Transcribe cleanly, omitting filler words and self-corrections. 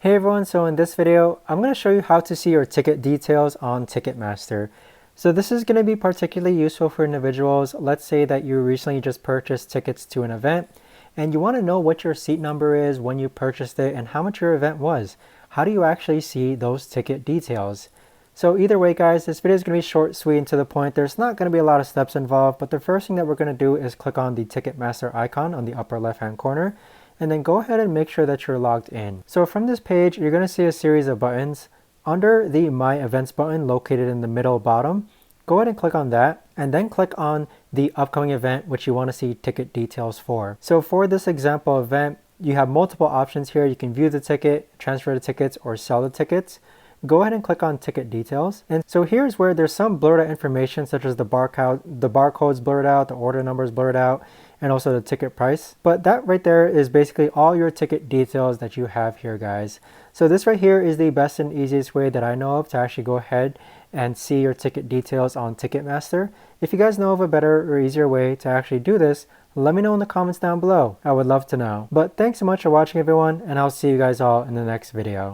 Hey everyone, so in this video, I'm going to show you how to see your ticket details on Ticketmaster. So this is going to be particularly useful for individuals. Let's say that you recently just purchased tickets to an event and you want to know what your seat number is when you purchased it and how much your event was. How do you actually see those ticket details? So either way guys, this video is going to be short, sweet, and to the point. There's not going to be a lot of steps involved, but the first thing that we're going to do is click on the Ticketmaster icon on the upper left hand corner. And then go ahead and make sure that you're logged in. So from this page, you're going to see a series of buttons. Under the My Events button located in the middle bottom, go ahead and click on that and then click on the upcoming event which you want to see ticket details for. So for this example event, you have multiple options here. You can view the ticket, transfer the tickets, or sell the tickets. Go ahead and click on ticket details. And so here's where there's some blurred out information such as the barcode's blurred out, the order number is blurred out, and also the ticket price. But that right there is basically all your ticket details that you have here, guys. So this right here is the best and easiest way that I know of to actually go ahead and see your ticket details on Ticketmaster. If you guys know of a better or easier way to actually do this, let me know in the comments down below. I would love to know. But thanks so much for watching everyone, and I'll see you guys all in the next video.